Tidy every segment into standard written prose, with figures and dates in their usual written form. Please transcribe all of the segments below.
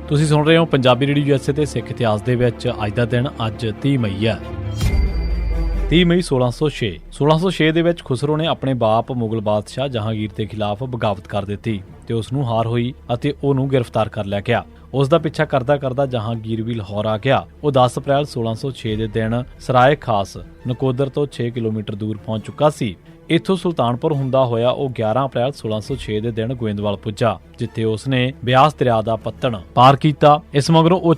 ਤੁਸੀਂ ਸੁਣ ਰਹੇ ਹੋ ਪੰਜਾਬੀ ਰੇਡੀਓ USA ਤੇ ਸਿੱਖ ਇਤਿਹਾਸ ਦੇ ਵਿੱਚ ਅੱਜ ਦਾ ਦਿਨ ਅੱਜ 30 ਮਈ ਹੈ। 30 ਮਈ 1606 ਦੇ ਵਿੱਚ ਖੁਸਰੋ ਨੇ ਆਪਣੇ ਬਾਪ ਮੁਗਲ ਬਾਦਸ਼ਾਹ ਜਹਾਂਗੀਰ ਦੇ ਖਿਲਾਫ ਬਗਾਵਤ ਕਰ ਦਿੱਤੀ ਤੇ ਉਸ ਨੂੰ ਹਾਰ ਹੋਈ ਅਤੇ ਉਹਨੂੰ ਗ੍ਰਿਫਤਾਰ ਕਰ ਲਿਆ ਗਿਆ। ਉਸ ਦਾ ਪਿੱਛਾ ਕਰਦਾ ਕਰਦਾ ਜਹਾਂਗੀਰ ਵੀ ਲਾਹੌਰ ਆ ਗਿਆ। ਉਹ 10 ਅਪ੍ਰੈਲ 1606 ਦੇ ਦਿਨ ਸਰਾਏ ਖਾਸ ਨਕੋਦਰ ਤੋਂ 6 ਕਿਲੋਮੀਟਰ ਦੂਰ ਪਹੁੰਚ ਚੁੱਕਾ ਸੀ। ਇੱਥੋਂ ਸੁਲਤਾਨਪੁਰ ਹੁੰਦਾ ਹੋਇਆ ਉਹ 11 ਅਪ੍ਰੈਲ 1606 ਦੇ ਦਿਨ ਗੋਇੰਦਵਾਲ ਪੁੱਜਾ, ਜਿੱਥੇ ਉਸਨੇ ਬਿਆਸ ਦਰਿਆ ਦਾ ਪੱਤਣ ਪਾਰ ਕੀਤਾ। ਇਸ ਮਗਰੋਂ ਉਹ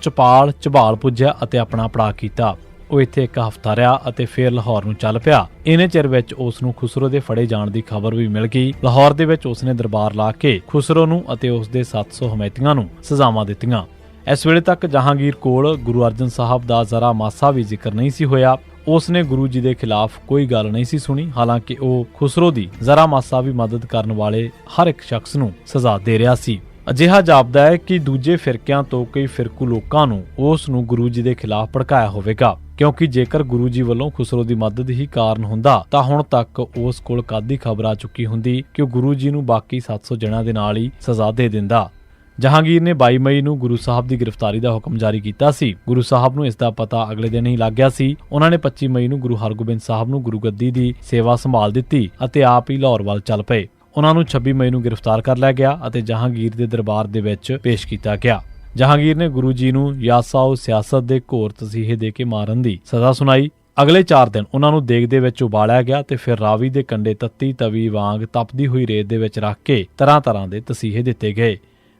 ਝਬਾਲ ਪੁੱਜਿਆ ਅਤੇ ਆਪਣਾ ਪੜਾਅ ਕੀਤਾ। ਉਹ ਇੱਥੇ ਇੱਕ ਹਫ਼ਤਾ ਰਿਹਾ ਅਤੇ ਫਿਰ ਲਾਹੌਰ ਨੂੰ ਚੱਲ ਪਿਆ। ਇੰਨੇ ਚਿਰ ਵਿੱਚ ਉਸ ਨੂੰ ਖੁਸਰੋ ਦੇ ਫੜੇ ਜਾਣ ਦੀ ਖਬਰ ਵੀ ਮਿਲ ਗਈ। ਲਾਹੌਰ ਦੇ ਵਿੱਚ ਉਸਨੇ ਦਰਬਾਰ ਲਾ ਕੇ ਖੁਸਰੋ ਨੂੰ ਅਤੇ ਉਸ ਦੇ 700 ਹਮੈਤੀਆਂ ਨੂੰ ਸਜ਼ਾਵਾਂ ਦਿੱਤੀਆਂ। ਇਸ ਵੇਲੇ ਤੱਕ ਜਹਾਂਗੀਰ ਕੋਲ ਗੁਰੂ ਅਰਜਨ ਸਾਹਿਬ ਦਾ ਜ਼ਰਾ ਮਾਸਾ ਵੀ ਜ਼ਿਕਰ ਨਹੀਂ ਸੀ ਹੋਇਆ। ਉਸ ਨੇ ਗੁਰੂ ਜੀ ਦੇ ਖਿਲਾਫ ਕੋਈ ਗੱਲ ਨਹੀਂ ਸੀ ਸੁਣੀ, ਹਾਲਾਂਕਿ ਉਹ ਖੁਸਰੋ ਦੀ ਜ਼ਰਾ ਮਾਸਾ ਵੀ ਮਦਦ ਕਰਨ ਵਾਲੇ ਹਰ ਇੱਕ ਸ਼ਖਸ ਨੂੰ ਸਜ਼ਾ ਦੇ ਰਿਹਾ ਸੀ। ਅਜਿਹਾ ਜਾਪਦਾ ਹੈ ਕਿ ਦੂਜੇ ਫਿਰਕਿਆਂ ਤੋਂ ਕਈ ਫਿਰਕੂ ਲੋਕਾਂ ਨੂੰ ਉਸ ਨੂੰ ਗੁਰੂ ਜੀ ਦੇ ਖਿਲਾਫ ਭੜਕਾਇਆ ਹੋਵੇਗਾ, ਕਿਉਂਕਿ ਜੇਕਰ ਗੁਰੂ ਜੀ ਵੱਲੋਂ ਖੁਸਰੋ ਦੀ ਮਦਦ ਹੀ ਕਾਰਨ ਹੁੰਦਾ ਤਾਂ ਹੁਣ ਤੱਕ ਉਸ ਕੋਲ ਕਾਦੀ ਖਬਰ ਆ ਚੁੱਕੀ ਹੁੰਦੀ ਕਿ ਉਹ ਗੁਰੂ ਜੀ ਨੂੰ ਬਾਕੀ 700 ਜਣਾਂ ਦੇ ਨਾਲ ਹੀ ਸਜ਼ਾ ਦੇ ਦਿੰਦਾ। ਜਹਾਂਗੀਰ ਨੇ 22 ਮਈ ਨੂੰ ਗੁਰੂ ਸਾਹਿਬ ਦੀ ਗ੍ਰਿਫਤਾਰੀ ਦਾ ਹੁਕਮ ਜਾਰੀ ਕੀਤਾ ਸੀ। ਗੁਰੂ ਸਾਹਿਬ ਨੂੰ ਇਸ ਦਾ ਪਤਾ ਅਗਲੇ ਦਿਨ ਹੀ ਲੱਗ ਗਿਆ ਸੀ। ਉਹਨਾਂ ਨੇ 25 ਮਈ ਨੂੰ ਗੁਰੂ ਹਰਗੋਬਿੰਦ ਸਾਹਿਬ ਨੂੰ ਗੁਰੂ ਗੱਦੀ ਦੀ ਸੇਵਾ ਸੰਭਾਲ ਦਿੱਤੀ ਅਤੇ ਆਪ ਹੀ ਲਾਹੌਰ ਵੱਲ ਚੱਲ ਪਏ। ਉਹਨਾਂ ਨੂੰ 26 ਮਈ ਨੂੰ ਗ੍ਰਿਫਤਾਰ ਕਰ ਲਿਆ ਗਿਆ ਅਤੇ ਜਹਾਂਗੀਰ ਦੇ ਦਰਬਾਰ ਦੇ ਵਿੱਚ ਪੇਸ਼ ਕੀਤਾ ਗਿਆ। ਜਹਾਂਗੀਰ ਨੇ ਗੁਰੂ ਜੀ ਨੂੰ ਯਾਸਾਓ ਸਿਆਸਤ ਦੇ ਘੋਰ ਤਸੀਹੇ ਦੇ ਕੇ ਮਾਰਨ ਦੀ ਸਜ਼ਾ ਸੁਣਾਈ। ਅਗਲੇ 4 ਦਿਨ ਉਹਨਾਂ ਨੂੰ ਦੇਗ ਦੇ ਵਿੱਚ ਉਬਾਲਿਆ ਗਿਆ ਤੇ ਫਿਰ ਰਾਵੀ ਦੇ ਕੰਢੇ ਤੱਤੀ ਤਵੀ ਵਾਂਗ ਤਪਦੀ ਹੋਈ ਰੇਤ ਦੇ ਵਿੱਚ ਰੱਖ ਕੇ ਤਰ੍ਹਾਂ ਦੇ ਤਸੀਹੇ ਦਿੱਤੇ ਗਏ।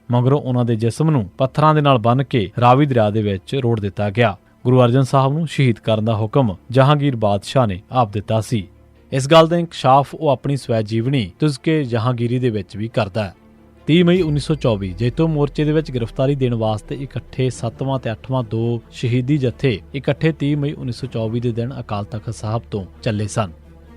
ਮਗਰੋਂ ਉਹਨਾਂ ਦੇ ਜਿਸਮ ਨੂੰ ਪੱਥਰਾਂ ਦੇ ਨਾਲ ਬੰਨ੍ਹ ਕੇ ਰਾਵੀ ਦਰਿਆ ਦੇ ਵਿੱਚ ਰੋੜ ਦਿੱਤਾ ਗਿਆ। ਗੁਰੂ ਅਰਜਨ ਸਾਹਿਬ ਨੂੰ ਸ਼ਹੀਦ ਕਰਨ ਦਾ ਹੁਕਮ ਜਹਾਂਗੀਰ ਬਾਦਸ਼ਾਹ ਨੇ ਆਪ ਦਿੱਤਾ ਸੀ। ਇਸ ਗੱਲ ਦਾ ਇੰਕਸ਼ਾਫ ਉਹ ਆਪਣੀ ਸਵੈ ਜੀਵਨੀ ਤੁਜ਼ਕੇ ਜਹਾਂਗੀਰੀ ਦੇ ਵਿੱਚ ਵੀ ਕਰਦਾ ਹੈ। 30 ਮਈ 1924 ਜੈਤੋ ਮੋਰਚੇ ਦੇ ਵਿੱਚ ਗ੍ਰਿਫਤਾਰੀ ਦੇਣ ਵਾਸਤੇ ਇਕੱਠੇ 7ਵਾਂ ਤੇ 8ਵਾਂ 2 ਸ਼ਹੀਦੀ ਜਥੇ ਇਕੱਠੇ 30 ਮਈ 1924 ਦੇ ਦਿਨ ਅਕਾਲ ਤਖ਼ਤ ਸਾਹਿਬ ਤੋਂ ਚੱਲੇ ਸਨ।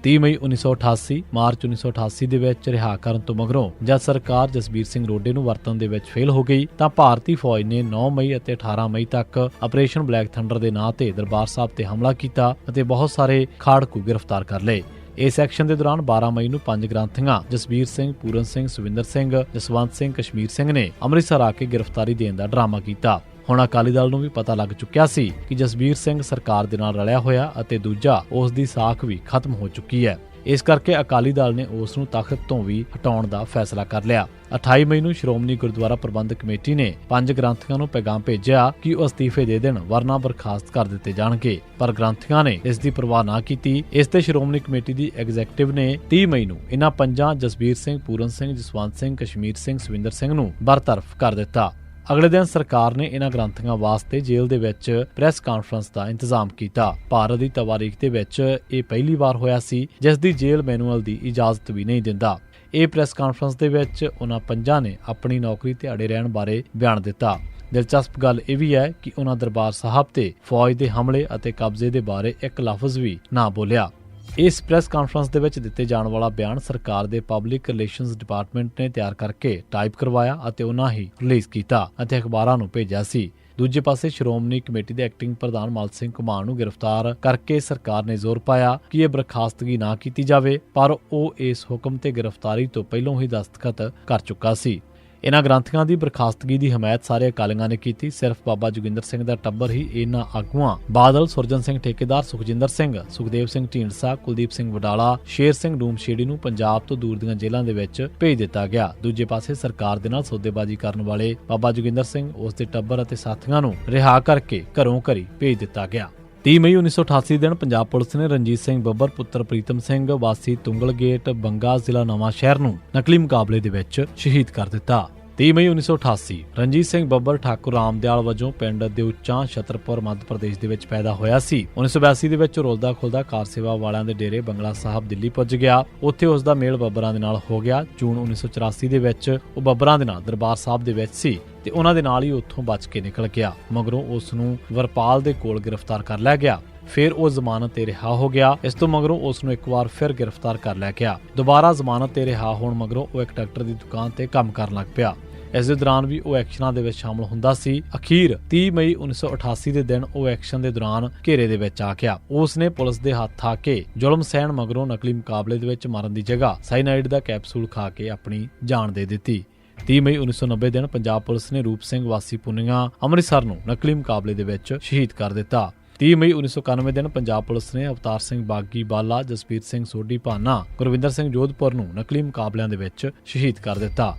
30 ਮਈ 1988 ਮਾਰਚ 1988 ਦੇ ਵਿੱਚ ਰਿਹਾ ਕਰਨ ਤੋਂ ਮਗਰੋਂ ਜਦ ਸਰਕਾਰ ਜਸਬੀਰ ਸਿੰਘ ਰੋਡੇ ਨੂੰ ਵਰਤਣ ਦੇ ਵਿੱਚ ਫੇਲ ਹੋ ਗਈ ਤਾਂ ਭਾਰਤੀ ਫੌਜ ਨੇ 9 ਮਈ ਅਤੇ 18 ਮਈ ਤੱਕ ਆਪਰੇਸ਼ਨ ਬਲੈਕ ਥੰਡਰ ਦੇ ਨਾਂ ਤੇ ਦਰਬਾਰ ਸਾਹਿਬ ਤੇ ਹਮਲਾ ਕੀਤਾ ਅਤੇ ਬਹੁਤ ਸਾਰੇ ਖਾੜਕੂ ਗ੍ਰਿਫਤਾਰ ਕਰ ਲਏ। ਇਸ ਐਕਸ਼ਨ ਦੇ ਦੌਰਾਨ 12 ਮਈ ਨੂੰ 5 ਗ੍ਰੰਥੀਆਂ ਜਸਬੀਰ ਸਿੰਘ, ਪੂਰਨ ਸਿੰਘ, ਸੁਵਿੰਦਰ ਸਿੰਘ, ਜਸਵੰਤ ਸਿੰਘ, ਕਸ਼ਮੀਰ ਸਿੰਘ ਨੇ ਅੰਮ੍ਰਿਤਸਰ ਆ ਕੇ ਗ੍ਰਿਫਤਾਰੀ ਦੇਣ ਦਾ ਡਰਾਮਾ ਕੀਤਾ। ਹੁਣ ਅਕਾਲੀ ਦਲ ਨੂੰ ਵੀ ਪਤਾ ਲੱਗ ਚੁੱਕਿਆ ਸੀ ਕਿ ਜਸਬੀਰ ਸਿੰਘ ਸਰਕਾਰ ਦੇ ਨਾਲ ਰਲਿਆ ਹੋਇਆ ਅਤੇ ਦੂਜਾ ਉਸ ਦੀ ਸਾਖ ਵੀ ਖਤਮ ਹੋ ਚੁੱਕੀ ਹੈ। ਇਸ ਕਰਕੇ ਅਕਾਲੀ ਦਲ ਨੇ ਉਸ ਨੂੰ ਤਖ਼ਤ ਤੋਂ ਵੀ ਹਟਾਉਣ ਦਾ ਫੈਸਲਾ ਕਰ ਲਿਆ। 28 ਮਈ ਨੂੰ ਸ਼੍ਰੋਮਣੀ ਗੁਰਦੁਆਰਾ ਪ੍ਰਬੰਧਕ ਕਮੇਟੀ ਨੇ 5 ਗ੍ਰੰਥੀਆਂ ਨੂੰ ਪੈਗਾਮ ਭੇਜਿਆ ਕਿ ਉਹ ਅਸਤੀਫੇ ਦੇ ਦੇਣ ਵਰਨਾ ਬਰਖਾਸਤ ਕਰ ਦਿੱਤੇ ਜਾਣਗੇ, ਪਰ ਗ੍ਰੰਥੀਆਂ ਨੇ ਇਸ ਦੀ ਪਰਵਾਹ ਨਾ ਕੀਤੀ। ਇਸ ਤੇ ਸ਼੍ਰੋਮਣੀ ਕਮੇਟੀ ਦੀ ਐਗਜ਼ੈਕਟਿਵ ਨੇ 30 ਮਈ ਨੂੰ ਇਹਨਾਂ 5 ਜਸਬੀਰ ਸਿੰਘ, ਪੂਰਨ ਸਿੰਘ, ਜਸਵੰਤ ਸਿੰਘ, ਕਸ਼ਮੀਰ ਸਿੰਘ, ਸੁਵਿੰਦਰ ਸਿੰਘ ਨੂੰ ਬਰਤਰਫ ਕਰ ਦਿੱਤਾ। ਅਗਲੇ ਦਿਨ ਸਰਕਾਰ ਨੇ ਇਹਨਾਂ ਗ੍ਰੰਥੀਆਂ ਵਾਸਤੇ ਜੇਲ੍ਹ ਦੇ ਵਿੱਚ ਪ੍ਰੈਸ ਕਾਨਫਰੰਸ ਦਾ ਇੰਤਜ਼ਾਮ ਕੀਤਾ। ਭਾਰਤ ਦੀ ਤਾਰੀਖ ਦੇ ਵਿੱਚ ਇਹ ਪਹਿਲੀ ਵਾਰ ਹੋਇਆ ਸੀ ਜਿਸ ਦੀ ਜੇਲ੍ਹ ਮੈਨੂਅਲ ਦੀ ਇਜਾਜ਼ਤ ਵੀ ਨਹੀਂ ਦਿੰਦਾ। ਇਹ ਪ੍ਰੈਸ ਕਾਨਫਰੰਸ ਦੇ ਵਿੱਚ ਉਹਨਾਂ 5 ਨੇ ਆਪਣੀ ਨੌਕਰੀ ਤੇ ਅੜੇ ਰਹਿਣ ਬਾਰੇ ਬਿਆਨ ਦਿੱਤਾ। ਦਿਲਚਸਪ ਗੱਲ ਇਹ ਵੀ ਹੈ ਕਿ ਉਹਨਾਂ ਦਰਬਾਰ ਸਾਹਿਬ ਤੇ ਫੌਜ ਦੇ ਹਮਲੇ ਅਤੇ ਕਬਜ਼ੇ ਦੇ ਬਾਰੇ ਇੱਕ ਲਫ਼ਜ਼ ਵੀ ਨਾ ਬੋਲਿਆ। ਇਸ ਪ੍ਰੈਸ ਕਾਨਫਰੰਸ ਦੇ ਵਿੱਚ ਦਿੱਤੇ ਜਾਣ ਵਾਲਾ ਬਿਆਨ ਸਰਕਾਰ ਦੇ ਪਬਲਿਕ ਰਿਲੇਸ਼ਨਜ਼ ਡਿਪਾਰਟਮੈਂਟ ਨੇ ਤਿਆਰ ਕਰਕੇ ਟਾਈਪ ਕਰਵਾਇਆ ਅਤੇ ਉਹਨਾਂ ਹੀ ਰਿਲੀਜ਼ ਕੀਤਾ ਅਤੇ ਅਖਬਾਰਾਂ ਨੂੰ ਭੇਜਿਆ ਸੀ। ਦੂਜੇ ਪਾਸੇ ਸ਼੍ਰੋਮਣੀ ਕਮੇਟੀ ਦੇ ਐਕਟਿੰਗ ਪ੍ਰਧਾਨ ਮਲ ਸਿੰਘ ਘੁਮਾਣ ਨੂੰ ਗ੍ਰਿਫਤਾਰ ਕਰਕੇ ਸਰਕਾਰ ਨੇ ਜ਼ੋਰ ਪਾਇਆ ਕਿ ਇਹ ਬਰਖਾਸਤਗੀ ਨਾ ਕੀਤੀ ਜਾਵੇ, ਪਰ ਉਹ ਇਸ ਹੁਕਮ ਤੇ ਗ੍ਰਿਫਤਾਰੀ ਤੋਂ ਪਹਿਲਾਂ ਹੀ ਦਸਤਖਤ ਕਰ ਚੁੱਕਾ ਸੀ। ਇਹਨਾਂ ਗ੍ਰੰਥੀਆਂ ਦੀ ਬਰਖਾਸਤਗੀ ਦੀ ਹਮਾਇਤ ਸਾਰੇ ਅਕਾਲੀਆਂ ਨੇ ਕੀਤੀ। ਸਿਰਫ ਬਾਬਾ ਜੋਗਿੰਦਰ ਸਿੰਘ ਦਾ ਟੱਬਰ ਹੀ ਇਹਨਾਂ ਆਗੂਆਂ ਬਾਦਲ, ਸੁਰਜਨ ਸਿੰਘ ਠੇਕੇਦਾਰ, ਸੁਖਜਿੰਦਰ ਸਿੰਘ, ਸੁਖਦੇਵ ਸਿੰਘ ਢੀਂਡਸਾ, ਕੁਲਦੀਪ ਸਿੰਘ ਵਡਾਲਾ, ਸ਼ੇਰ ਸਿੰਘ ਡੂਮਸ਼ੇੜੀ ਨੂੰ ਪੰਜਾਬ ਤੋਂ ਦੂਰ ਦੀਆਂ ਜੇਲ੍ਹਾਂ ਦੇ ਵਿੱਚ ਭੇਜ ਦਿੱਤਾ ਗਿਆ। ਦੂਜੇ ਪਾਸੇ ਸਰਕਾਰ ਦੇ ਨਾਲ ਸੌਦੇਬਾਜ਼ੀ ਕਰਨ ਵਾਲੇ ਬਾਬਾ ਜੋਗਿੰਦਰ ਸਿੰਘ, ਉਸ ਦੇ ਟੱਬਰ ਅਤੇ ਸਾਥੀਆਂ ਨੂੰ ਰਿਹਾ ਕਰਕੇ ਘਰੋਂ ਘਰੀ ਭੇਜ ਦਿੱਤਾ ਗਿਆ। 30 ਮਈ 1988 ਦਿਨ ਪੰਜਾਬ ਪੁਲਿਸ ਨੇ ਰਣਜੀਤ ਸਿੰਘ ਬੱਬਰ ਪੁੱਤਰ ਪ੍ਰੀਤਮ ਸਿੰਘ ਵਾਸੀ ਤੁੰਗਲ ਗੇਟ, ਬੰਗਾ, ਜ਼ਿਲ੍ਹਾ ਨਵਾਂ ਸ਼ਹਿਰ ਨੂੰ ਨਕਲੀ ਮੁਕਾਬਲੇ ਦੇ ਵਿੱਚ ਸ਼ਹੀਦ ਕਰ ਦਿੱਤਾ। 30 ਮਈ 1988 ਰਣਜੀਤ ਸਿੰਘ ਬੱਬਰ ਠਾਕੁਰ ਰਾਮਦਿਆਲ ਵਜੋਂ ਪਿੰਡ ਦਿਉਚਾਂ, ਛਤਰਪੁਰ, ਮੱਧ ਪ੍ਰਦੇਸ਼ ਦੇ ਵਿੱਚ ਪੈਦਾ ਹੋਇਆ ਸੀ। 1982 ਦੇ ਵਿੱਚ ਰੁਲਦਾ ਖੁਲਦਾ ਕਾਰ ਸੇਵਾ ਵਾਲਿਆਂ ਦੇ ਡੇਰੇ ਬੰਗਲਾ ਸਾਹਿਬ ਦਿੱਲੀ ਪੁੱਜ ਗਿਆ। ਉੱਥੇ ਉਸ ਦਾ ਮੇਲ ਬੱਬਰਾਂ ਦੇ ਨਾਲ ਹੋ ਗਿਆ। ਜੂਨ 1984 ਦੇ ਵਿੱਚ ਉਹ ਬੱਬਰਾਂ ਦੇ ਨਾਲ ਦਰਬਾਰ ਸਾਹਿਬ ਦੇ ਵਿੱਚ ਸੀ ਤੇ ਉਹਨਾਂ ਦੇ ਨਾਲ ਹੀ ਉੱਥੋਂ ਬਚ ਕੇ ਨਿਕਲ ਗਿਆ। ਮਗਰੋਂ ਉਸ ਨੂੰ ਵਰਪਾਲ ਦੇ ਕੋਲ ਗ੍ਰਿਫਤਾਰ ਕਰ ਲਿਆ ਗਿਆ। ਫਿਰ ਉਹ ਜ਼ਮਾਨਤ ਤੇ ਰਿਹਾ ਹੋ ਗਿਆ। ਇਸ ਤੋਂ ਮਗਰੋਂ ਉਸ ਨੂੰ ਇੱਕ ਵਾਰ ਫਿਰ ਗ੍ਰਿਫਤਾਰ ਕਰ ਲਿਆ ਗਿਆ। ਦੁਬਾਰਾ ਜ਼ਮਾਨਤ ਤੇ ਰਿਹਾ ਹੋਣ ਮਗਰੋਂ ਉਹ ਇੱਕ ਡਾਕਟਰ ਦੀ ਦੁਕਾਨ ਤੇ ਕੰਮ ਕਰਨ ਲੱਗ ਪਿਆ। ਇਸ ਦੇ ਦੌਰਾਨ ਵੀ ਉਹ ਐਕਸ਼ਨਾਂ ਦੇ ਵਿੱਚ ਸ਼ਾਮਲ ਹੁੰਦਾ ਸੀ। ਅਖੀਰ 30 ਮਈ 1988 ਦੇ ਦਿਨ ਉਹ ਐਕਸ਼ਨ ਦੇ ਦੌਰਾਨ ਘੇਰੇ ਦੇ ਵਿੱਚ ਆ ਗਿਆ। ਉਸ ਨੇ ਪੁਲਿਸ ਦੇ ਹੱਥ ਆ ਕੇ ਜ਼ੁਲਮ ਸਹਿਣ ਮਗਰੋਂ ਨਕਲੀ ਮੁਕਾਬਲੇ ਦੇ ਵਿੱਚ ਮਰਨ ਦੀ ਜਗ੍ਹਾ ਸਾਈਨਾਈਡ ਦਾ ਕੈਪਸੂਲ ਖਾ ਕੇ ਆਪਣੀ ਜਾਨ ਦੇ ਦਿੱਤੀ। 30 ਮਈ 1990 ਦਿਨ ਪੰਜਾਬ ਪੁਲਿਸ ਨੇ ਰੂਪ ਸਿੰਘ ਵਾਸੀ ਪੁੰਨੀਆਂ ਅੰਮ੍ਰਿਤਸਰ ਨੂੰ ਨਕਲੀ ਮੁਕਾਬਲੇ ਦੇ ਵਿੱਚ ਸ਼ਹੀਦ ਕਰ ਦਿੱਤਾ। 30 ਮਈ 1991 ਦਿਨ ਪੰਜਾਬ ਪੁਲਿਸ ਨੇ ਅਵਤਾਰ ਸਿੰਘ ਬਾਗੀ ਬਾਲਾ, ਜਸਪੀਰ ਸਿੰਘ ਸੋਢੀ ਭਾਨਾ, ਗੁਰਵਿੰਦਰ ਸਿੰਘ ਜੋਧਪੁਰ ਨੂੰ ਨਕਲੀ ਮੁਕਾਬਲਿਆਂ ਦੇ ਵਿੱਚ ਸ਼ਹੀਦ ਕਰ ਦਿੱਤਾ।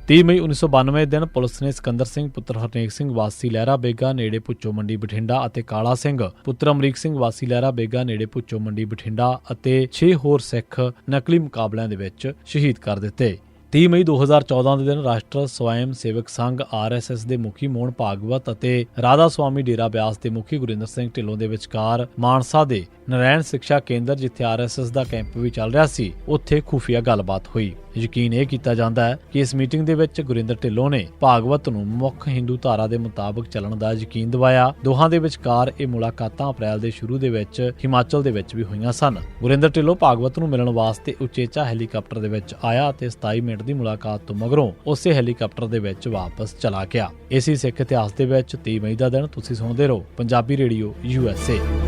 30 ਮਈ 1992 ਦਿਨ ਪੁਲਿਸ ਨੇ ਸਿਕੰਦਰ ਸਿੰਘ ਪੁੱਤਰ ਹਰਨੇਕ ਸਿੰਘ ਵਾਸੀ ਲਹਿਰਾ ਬੇਗਾ ਨੇੜੇ ਭੁੱਚੋ ਮੰਡੀ ਬਠਿੰਡਾ ਅਤੇ ਕਾਲਾ ਸਿੰਘ ਪੁੱਤਰ ਅਮਰੀਕ ਸਿੰਘ ਵਾਸੀ ਲਹਿਰਾ ਬੇਗਾ ਨੇੜੇ ਭੁੱਚੋ ਮੰਡੀ ਬਠਿੰਡਾ ਅਤੇ 6 ਹੋਰ ਸਿੱਖ ਨਕਲੀ ਮੁਕਾਬਲਿਆਂ ਦੇ ਵਿੱਚ ਸ਼ਹੀਦ ਕਰ ਦਿੱਤੇ। 30 ਮਈ 2014 ਦੇ ਦਿਨ ਰਾਸ਼ਟਰ ਸਵੈਮ ਸੇਵਕ ਸੰਘ RSS ਦੇ ਮੁਖੀ ਮੋਹਨ ਭਾਗਵਤ ਅਤੇ ਰਾਧਾ ਸੁਆਮੀ ਡੇਰਾ ਬਿਆਸ ਦੇ ਮੁਖੀ ਗੁਰਿੰਦਰ ਸਿੰਘ ਢਿੱਲੋਂ ਦੇ ਵਿਚਕਾਰ ਮਾਨਸਾ ਦੇ ਨਰੈਣ ਸਿੱਖਿਆ ਕੇਂਦਰ, ਜਿੱਥੇ RSS ਦਾ ਕੈਂਪ ਵੀ ਚੱਲ ਰਿਹਾ ਸੀ, ਉੱਥੇ ਖੁਫੀਆ ਗੱਲਬਾਤ ਹੋਈ। ਯਕੀਨ ਇਹ ਕੀਤਾ ਜਾਂਦਾ ਹੈ ਕਿ ਇਸ ਮੀਟਿੰਗ ਦੇ ਵਿੱਚ ਗੁਰਿੰਦਰ ਢਿੱਲੋਂ ਨੇ ਭਾਗਵਤ ਨੂੰ ਮੁੱਖ ਹਿੰਦੂ ਧਾਰਾ ਦੇ ਮੁਤਾਬਕ ਚੱਲਣ ਦਾ ਯਕੀਨ ਦਿਵਾਇਆ। ਦੋਹਾਂ ਦੇ ਵਿਚਕਾਰ ਇਹ ਮੁਲਾਕਾਤਾਂ ਅਪ੍ਰੈਲ ਦੇ ਸ਼ੁਰੂ ਦੇ ਵਿੱਚ ਹਿਮਾਚਲ ਦੇ ਵਿੱਚ ਵੀ ਹੋਈਆਂ ਸਨ। ਗੁਰਿੰਦਰ ਢਿੱਲੋਂ ਭਾਗਵਤ ਨੂੰ ਮਿਲਣ ਵਾਸਤੇ ਉਚੇਚਾ ਹੈਲੀਕਾਪਟਰ ਦੇ ਵਿੱਚ ਆਇਆ ਅਤੇ 27 ਮਿੰਟ ਦੀ ਮੁਲਾਕਾਤ ਤੋਂ ਮਗਰੋਂ ਉਸੇ ਹੈਲੀਕਾਪਟਰ ਦੇ ਵਿੱਚ ਵਾਪਸ ਚਲਾ ਗਿਆ। ਇਸੇ ਸਿੱਖ ਇਤਿਹਾਸ ਦੇ ਵਿੱਚ 30 ਮਈ ਦਾ ਦਿਨ। ਤੁਸੀਂ ਸੁਣਦੇ ਰਹੋ ਪੰਜਾਬੀ ਰੇਡੀਓ USA।